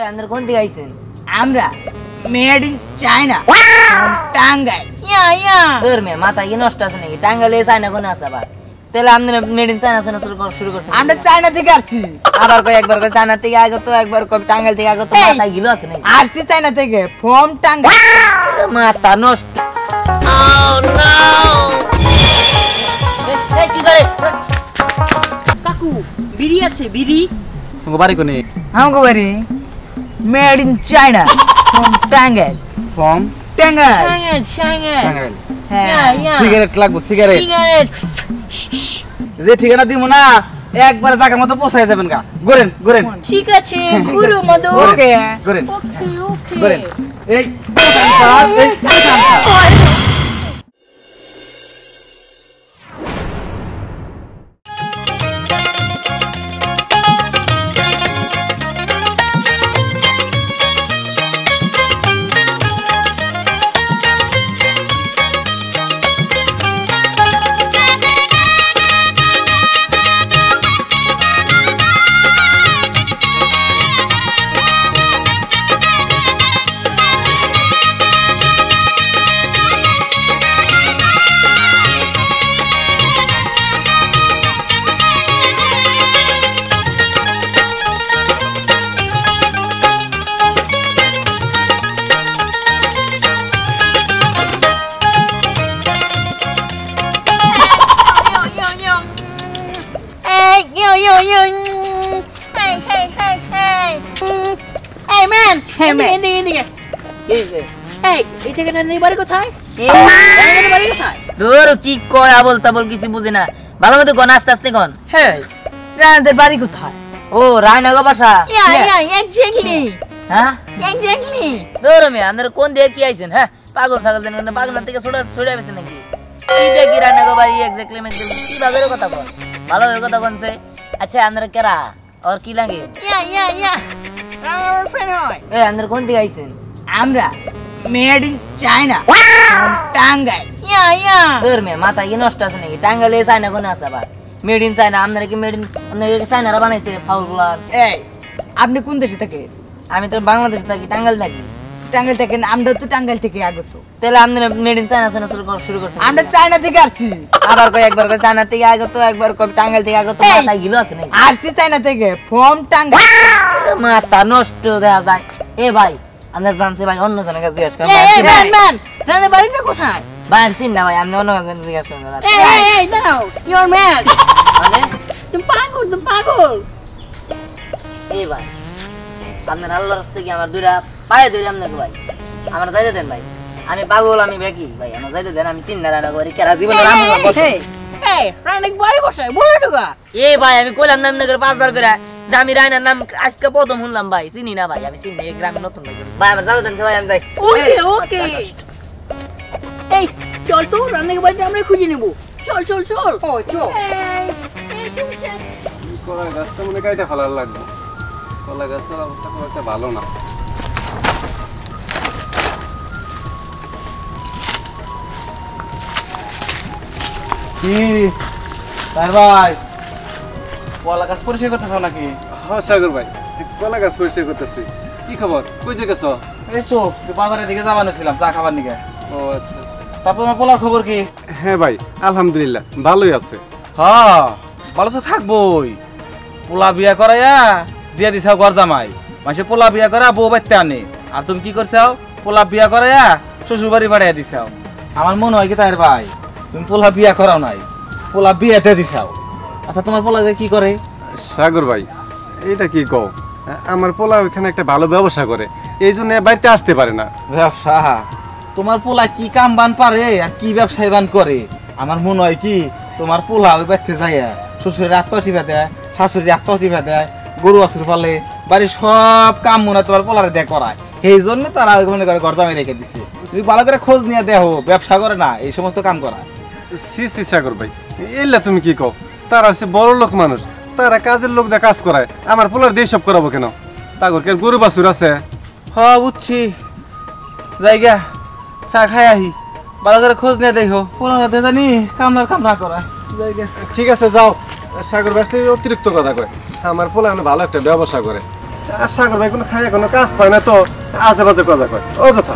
আমাদের কোন দিকে আইছেন? আমরা মেড ইন চায়না, টাঙ্গাইল। তোর মেয়ে মাথা কি নষ্ট আছে নাকি? টাঙ্গাইলে চায়না কোনে আছে আবার? তাহলে আপনারা মেড ইন চায়না শুরু করছেন? আমরা চায়না থেকে আসছি। আবার কই একবার কই চায়না থেকে আগত, একবার কই টাঙ্গাইল থেকে আগত। মাথা গিলো আছে নাকি? আসছি চায়না থেকে, ফ্রম টাঙ্গাইল। মাথা নষ্ট। Oh no! এই কি করে? কাকু বিড়ি আছে? বিড়ি তোমার বাড়ি কোনে? আমগো বাড়ি made in China, from Tangail. From Tangail. Tangail. হ্যাঁ, সিগারেট লাগবো, সিগারেট। যে ঠিকানা দিব না একবার জায়গা মতো পৌঁছায় যাবেন গা। Goren Goren. ঠিক আছে গুরু মধু। ওকে গোরেন ওকে ওকে। গোরেন। এই কি কয় আবল তাবল কিছু বুঝি না। ভালো মতো গন আস্তে আস্তে গন। হ্যাঁ রায়নাদের বাড়ি কোথায়? ও রায়নগর বাসা। এক্স্যাক্টলি। হ্যাঁ এক্স্যাক্টলি। দৌড়মে আপনারা কোন দিকে কি আইছেন? হ্যাঁ পাগল ছাগল দেন না, পাগল থেকে ছড়ে আইছেন নাকি? কি দেখি রায়নগর বাড়ি এক্স্যাক্টলি মানে কি বাগের কথা কন? ভালো হয়ে কথা কনছে। আচ্ছা আপনারা কেরা আর কি লাগে? আমার ফ্রেন্ড হয়। এই আপনারা কোন দিকে আইছেন? আমরা মেড ইন চায়না, টাঙ্গাইল। তোর মেয়ে মাথা কি নষ্ট আছে নাকি? টাঙ্গাইলে চায়না কোনে আছে আবার? Made in China. আপনারা কি মেড ইন চায়নারা বানাইছে ফাউলগুলার? এই আপনি কোন দেশে থাকেন? আমি তো বাংলাদেশে থাকি, টাঙ্গাইল থাকি। টাঙ্গাইল থাকেন? আমরা তো টাঙ্গাইল থেকে আগত। তাহলে আপনারা মেড ইন চায়না শুরু করছেন? আমরা চায়না থেকে আসছি। আবার কই একবার কই চায়না থেকে আগত, একবার কই টাঙ্গাইল থেকে আগত। মাথা গিলো আছে নাকি? আসছি চায়না থেকে, ফ্রম টাঙ্গাইল। মাথা নষ্ট দেয়া যায়। এ ভাই আমরা জানছি ভাই, অন্য জনের কাছে জিজ্ঞাসা করেন। এই ম্যান রানে বাড়িটা কোথায়? ভাই আমি চিনি না ভাই, আমি অন্য জনের জিজ্ঞাসা করেন। এই দাও ইওর ম্যান। মানে তুমি পাগল। এই ভাই আপনার আল্লাহর রাস্তায় কি আমার দুইটা পায়ে ধরে আপনাকে ভাই আমার যাইতে দেন ভাই। আমি পাগল, আমি বেকি ভাই, আমার যাইতে দেন। আমি চিনি না রানা করি কেরা জীবনে রাম বসে। এই রানে বাড়ি কোথায়? বলে ঢোকা। এই ভাই আমি কইলাম নাম না করে 5 বার করে আমি রায়নার নাম আজকে প্রথম শুনলাম ভাই। চিনি না ভাই, আমি চিনি এই গ্রামে নতুন ভাই। আমার যাও দেন ভাই, আমি যাই। ওকে ওকে। এই চল তো রান্নার বাড়িতে আমরা খুঁজে নেব। চল চল চল। ও চল। কলা গাছটা মনে কাইটা ফেলার লাগবে। কলা গাছটার অবস্থা খুব একটা ভালো না। কি তাই ভাই কলা গাছ পরিষ্কার করতেছ নাকি? হ্যাঁ সাগর ভাই, কলা গাছ পরিষ্কার করতেছি। কি খবর? কই যে গেছো? এই তো বাজারের দিকে যাবানো ছিলাম চা খাবার নিকে। ও আচ্ছা। তারপর আমার পোলার খবর কি? হ্যাঁ ভাই আলহামদুলিল্লাহ ভালোই আছে। হ্যাঁ ভালো তো থাকবোই। পোলা বিয়া করাইয়া দিয়া দিছাও ঘর জামাই। মাসে পোলা বিয়া করা বউ বাইতে আনে, আর তুমি কি করছাও? পোলা বিয়া করাইয়া শ্বশুর বাড়ি বাড়াইয়া দিছাও। আমার মনে হয় কি তাই ভাই তুমি পোলা বিয়া করাও নাই, পোলা বিয়াতে দিছাও। আচ্ছা তোমার পোলা কি করে? সাগর ভাই এটা কি কও? আমার পোলা ওইখানে একটা ভালো ব্যবসা করে, এই জন্য বাড়িতে আসতে পারে না। ব্যবসা? তোমার পোলা কি কাম বান পারে আর কি ব্যবসায় বান করে? আমার মনে হয় কি তোমার পোলা ওই বাড়িতে যাইয়া শ্বশুরের আত্মা টিপা দেয়, শাশুড়ির আত্মা টিপা দেয়, গরু বাছুর ফলে বাড়ির সব কাম মনে তোমার পোলারে দেয় করায়। সেই জন্য তারা ওই মনে করে ঘর জামাই রেখে দিচ্ছে। তুমি ভালো করে খোঁজ নিয়ে দেখো, ব্যবসা করে না এই সমস্ত কাম করা। সি সি সাগর ভাই এলা তুমি কি কও? তারা হচ্ছে বড় লোক মানুষ, তারা কাজের লোক দিয়ে কাজ করায়। আমার পোলার দিয়ে সব করাবো কেন? তাগর কে গরু বাছুর আছে? হ্যাঁ বুঝছি, জায়গা চা খাই আহি, ভালো করে খোঁজ নিয়ে দেখো, পোলাতে জানি কামলার কাম না করা। ঠিক আছে যাও। সাগর ভাই অতিরিক্ত কথা কয়, আমার পোলা ভালো একটা ব্যবসা করে। আর সাগর ভাই কোনো খাইয়া কোনো কাজ পায় না তো আজে বাজে কথা কয় অযথা।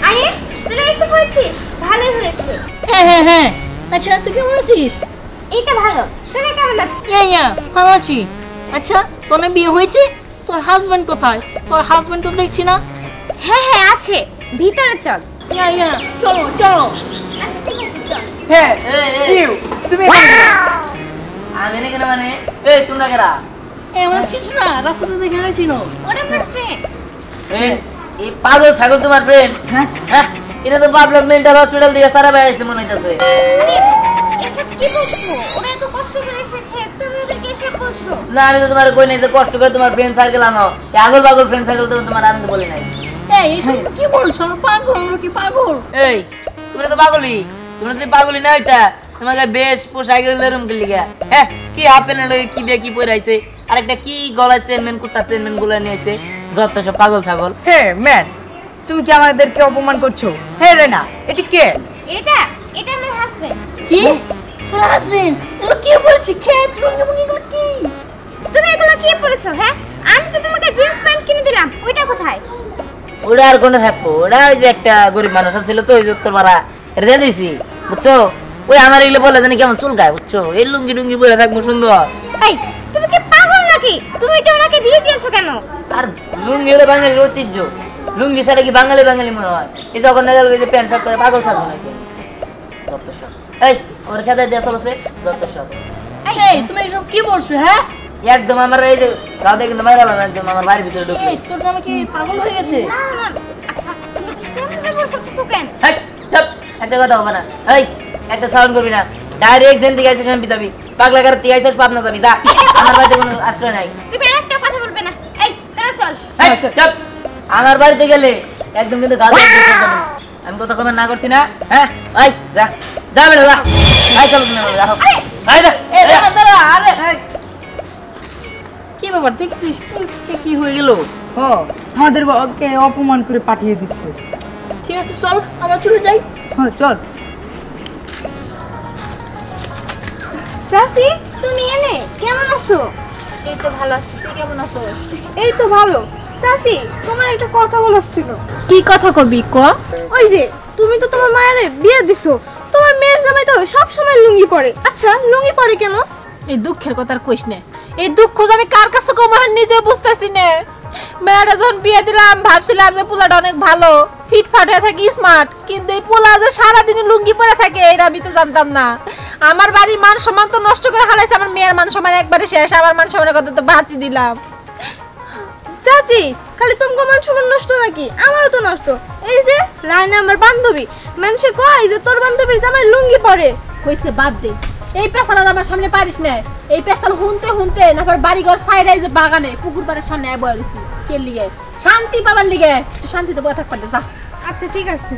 আরে তোরা এসে পড়েছিস, ভালোই হয়েছে। হ্যাঁ আচ্ছা তুই কেমন আছিস? এইটা ভালো, তোরা কেমন আছিস? ইয়া ভালো আছি। আচ্ছা তোর না বিয়ে হয়েছে, তোর হাজবেন্ড কোথায়? তোর হাজবেন্ড তো দেখছি না। হ্যাঁ আছে, ভিতরে চল। ইয়া চলো। আচ্ছা ঠিক আছে চল। হ্যাঁ এই, তুমি আমি না কেন মানে এই তোমরা কেরা এমন চিনছ না, রাস্তাতে দেখে গেছিল। ওরা আমার ফ্রেন্ড। এই পাগল ছাগল তোমার ফ্রেন্ড? হ্যাঁ এটা তো পাবলিক মেন্টাল হসপিটাল থেকে সারা ভাই আসছে মনে হইতাছে। আরে এসব কি বলছো? ওরা এত কষ্ট করে এসেছে, তুমি ওদেরকে এসব বলছো? না আমি তো তোমার কই নাই যে কষ্ট করে তোমার ফ্রেন্ড সার্কেল আনো, এই আগল পাগল ফ্রেন্ড সার্কেল তো তোমার আনতে বলি নাই। এইসব কি বলছো? পাগল আমরা কি পাগল? এই তোমরা তো পাগলই, তোমরা যদি পাগলই না হইতা তোমাকে বেশ পোশাক এরকম কি লিগা? হ্যাঁ কি হাফ প্যান্ট কি দিয়ে কি পরে আইছে, আর একটা কি গলায় চেনমেন কুত্তা চেনমেন গুলা নিয়ে আইছে, যত সব পাগল ছাগল। হে ম্যান, তুমি কি আমাদেরকে অপমান করছো? হে রেনা, এটি কে? এটা আমার হাজবেন্ড। কি তোর হাজবেন্ড? এগুলো কি বলছিস? খেত রঙমুঙি এগুলো কি? তুমি এগুলো কি পরেছো? হ্যাঁ আমি যে তোমাকে জিন্স প্যান্ট কিনে দিলাম, ওইটা কোথায়? ওটা আর কোনে থাকবো, ওটা ওই যে একটা গরিব মানুষ ছিল তো ওই যে উত্তর পাড়া এটা দিয়ে দিছি বুঝছো। ওই আমার এগুলো বলে জানি কেমন চুলকায় বুঝছো, এই লুঙ্গি টুঙ্গি পরে থাকবো সুন্দর। এই তুমি কি পাগল নাকি? তুমি এটা ওনাকে দিয়ে দিয়েছো কেন? আর লুঙ্গি হলো বাঙালির ঐতিহ্য, লুঙ্গি ছাড়া কি বাঙালি মনে হয়? এই যখন না গেল যে প্যান্ট শার্ট করে পাগল ছাড়বো নাকি? যত সব এই ওর খেতে দেওয়া চলছে যত সব। এই তুমি এসব কি বলছো? হ্যাঁ একদম আমার এই যে গাঁদে কিন্তু মাইরালাম একদম আমার বাড়ির ভিতরে ঢুকে। এই তোর জামা কি পাগল হয়ে গেছে? না আচ্ছা তুমি তো সেরকম ব্যবহার করতেছো কেন? হেই, চুপ, একটা কথা হবে না। এই একটা সাউন্ড করবি না, ডাইরেক্ট যেন দিকে আইসিস আমি যাবি, পাগলা কার তুই আইসিস পাবনা যাবি, যা, আমার বাড়িতে কোনো আশ্রয় নাই। তুমি একটা কথা বলবে না। এই তোরা চল। হেই, চুপ, আমার বাড়িতে গেলে একদম কিন্তু গাঁদে আমি কথা কমেন্ট না করছি না। হ্যাঁ এই যা যা বেটা যা, আই চল না রাখো, আই যা এই দাঁড়া আরে কি ব্যাপার দেখছিস কি হয়ে গেল? ও আমাদের ওকে অপমান করে পাঠিয়ে দিচ্ছে। ঠিক আছে চল আমরা চলে যাই। হ্যাঁ চল। সাসি তুমি এনে কেমন আছো? এই তো ভালো আছি, তুই কেমন আছিস? এই তো ভালো। সাসি, তোমার একটা কথা বলার ছিল। কি কথা কবি ক? ওই যে তুমি তো তোমার মায়ের বিয়ে দিছো, তোমার মেয়ের জামাই তো সব সময় লুঙ্গি পরে। আচ্ছা লুঙ্গি পরে কেন? এই দুঃখের কথা আর কইস না। এই দুঃখ যে আমি কার কাছে কম নিজে বুঝতেছি না। মেয়েটা যখন বিয়ে দিলাম ভাবছিলাম যে পোলাটা অনেক ভালো, ফিটফাট হয়ে থাকে, স্মার্ট, কিন্তু এই পোলা যে সারাদিন লুঙ্গি পরে থাকে এটা আমি তো জানতাম না। আমার বাড়ির মান সম্মান তো নষ্ট করে হালাইছে, আমার মেয়ের মান সম্মান একবারে শেষ, আমার মান সম্মানের কথা তো বাতি দিলাম। চাচি খালি তোমার মান সম্মান নষ্ট নাকি? আমারও তো নষ্ট। এই যে রায়না আমার বান্ধবী, মানুষে কয় যে তোর বান্ধবীর জামাই লুঙ্গি পরে। কইছে বাদ দে, এই পেছাল আমার সামনে পারিস না। এই পেছাল হুনতে না বাড়ি ঘর সাইডে যে বাগানে পুকুর পাড়ের সামনে বয়ে রইছি কে লিগে শান্তি পাবার লিগে, তুই শান্তিতে বয়ে থাক পারতে যা। আচ্ছা ঠিক আছে।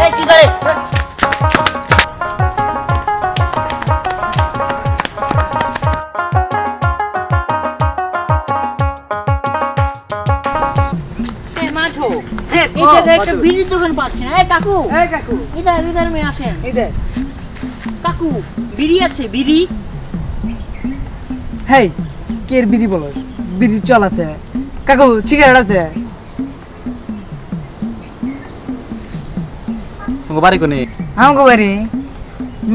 এই কি করে এই মাঝো এই যে একটা বিড়ির দোকান পাচ্ছি না। এই কাকু, এই কাকু, ইধার মে আসেন। এই দেখ। কাকু বিড়ি আছে? বিড়ি হেই কের বিড়ি বলো? বিড়ি চল আছে। কাকু সিগারেট আছে? তোমার বাড়ি কোনে? আমাকে বাড়ি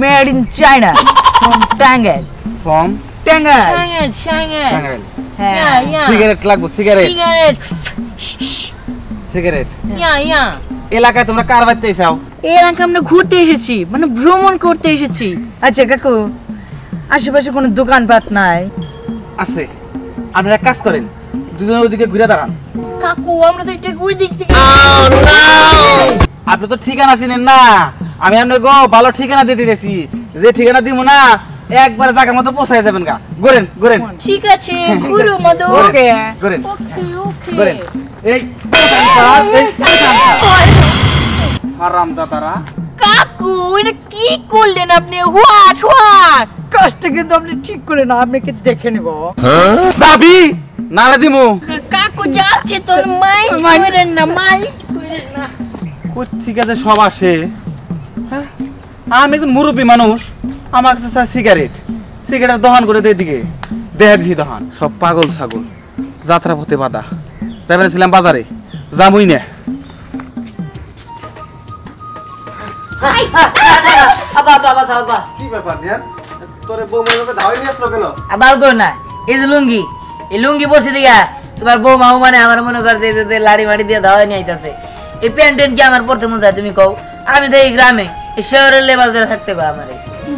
made in China, from Tangail. Form Tangail. Tangail হ্যাঁ। সিগারেট লাগবো, সিগারেট সিগারেট সিগারেট। ইয়া এলাকায় তোমরা কার বাড়িতে এসাও? এই এলাকা আমরা ঘুরতে এসেছি, মানে ভ্রমণ করতে এসেছি। আচ্ছা কাকু, আশেপাশে কোনো দোকানপাট নাই? আছে, আপনারা এক কাজ করেন, দুজনে ওইদিকে ঘুরে দাঁড়ান। কাকু আমরা তো এটা ওই দিক থেকে আপনি তো ঠিকানা চিনেন না, আমি আপনাকে ভালো ঠিকানা দিয়ে দিতেছি। যে ঠিকানা দিব না একবার জায়গা মতো পৌঁছায় যাবেন গা গোরেন গোরেন ঠিক আছে গুরু মধু ওকে গোরেন ওকে গোরেন এই হারাম দাদারা কাকু এটা কি করলেন আপনি হোয়াট হোয়াট কাজটা কিন্তু আপনি ঠিক করে না আপনাকে দেখে নেব যাবি নারে দিমু কাকু যাচ্ছে তোর মাই করেন না মাই ঠিক আছে সব আসে হ্যাঁ? আমি একজন মুরব্বী মানুষ আমার কাছে চাই সিগারেট দহন করে দিয়ে দিকে দেয়া দিছি দহন সব পাগল ছাগল যাত্রা পথে বাধা যাবেন ছিলাম বাজারে যাবই না আবা কি ব্যাপার দিয়ান তোরে বউ মেয়ে ধাওয়াই নিয়ে আসলো কেন? আবার কো না এই যে লুঙ্গি এই লুঙ্গি পরছি দিগা তোমার বউ মাও মানে আমার মনে করছে এই যে লাড়ি মাড়ি দিয়ে ধাওয়াই নিয়ে আইতাছে এই প্যান্ট কি আমার পরতে মন চায় তুমি কও আমি তো এই গ্রামে এই শহরের লেবাসে থাকতে কও আমারে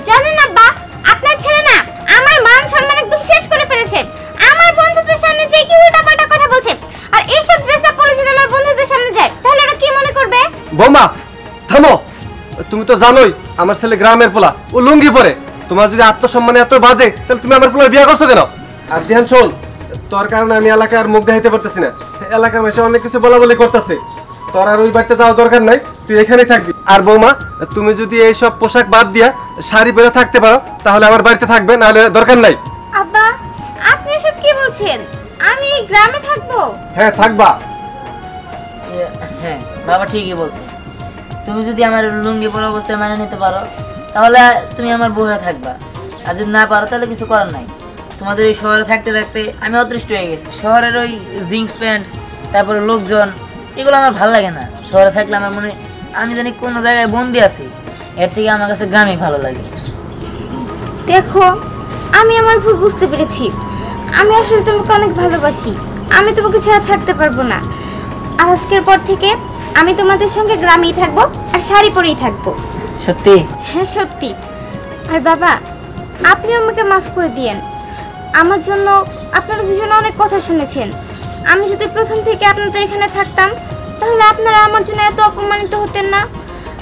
জানেন আব্বা আপনার ছেলে না আমার মান সম্মান একদম শেষ করে ফেলেছে আমার বন্ধুদের সামনে যে কি উল্টাপাল্টা কথা বলছে আর এইসব ড্রেস আপ পরে যদি আমার বন্ধুদের সামনে যায় তাহলে ওরা কি মনে করবে বৌমা থামো তুমি তো জানোই আমার ছেলে গ্রামের পোলা ও লুঙ্গি পরে তোমার যদি আত্মসম্মানে এত বাজে তাহলে তুমি আমার পোলার বিয়ে করছো কেন আর ধ্যান শোন তোর কারণে আমি এলাকার মুখ দেখাইতে পারতেছি না এলাকার মাসে অনেক কিছু বলা বলি করতেছে তোর আর ওই বাড়িতে যাওয়ার দরকার নাই তুই এখানেই থাকবি আর বৌমা তুমি যদি এইসব পোশাক বাদ দিয়া শাড়ি পরে থাকতে পারো তাহলে আমার বাড়িতে থাকবে নাহলে দরকার নাই আব্বা আপনি এসব কি বলছেন আমি এই গ্রামে থাকবো হ্যাঁ থাকবা হ্যাঁ বাবা ঠিকই বলছে তুমি যদি আমার লুঙ্গি পরা অবস্থায় মানে নিতে পারো তাহলে তুমি আমার বউ হয়ে থাকবা আর যদি না পারো তাহলে কিছু করার নাই তোমাদের এই শহরে থাকতে থাকতে আমি অদৃষ্ট হয়ে গেছি শহরের ওই জিন্স প্যান্ট তারপরে লোকজন এগুলো আমার ভালো লাগে না শহরে থাকলে আমার মনে আমি জানি কোনো জায়গায় বন্দি আছি এর থেকে আমার কাছে গ্রামে ভালো লাগে দেখো আমি আমার ভুল বুঝতে পেরেছি আমি আসলে তোমাকে অনেক ভালোবাসি আমি তোমাকে ছাড়া থাকতে পারবো না আর আজকের পর থেকে আমি তোমাদের সঙ্গে গ্রামেই থাকবো আর শাড়ি পরেই থাকবো সত্যি হ্যাঁ সত্যি আর বাবা আপনি আমাকে মাফ করে দিয়েন আমার জন্য আপনারা দুজনে অনেক কথা শুনেছেন আমি যদি প্রথম থেকে আপনাদের এখানে থাকতাম তাহলে আপনারা আমার জন্য এত অপমানিত হতেন না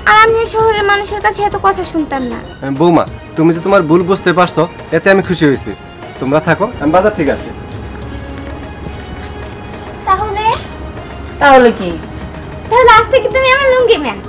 আর আমি শহরের মানুষের কাছে এত কথা শুনতাম না বৌমা তুমি যে তোমার ভুল বুঝতে পারছো এতে আমি খুশি হয়েছি তোমরা থাকো আমি বাজার থেকে আসি তাহলে তাহলে কি তাহলে আজ থেকে তুমি আমার লুঙ্গি ম্যান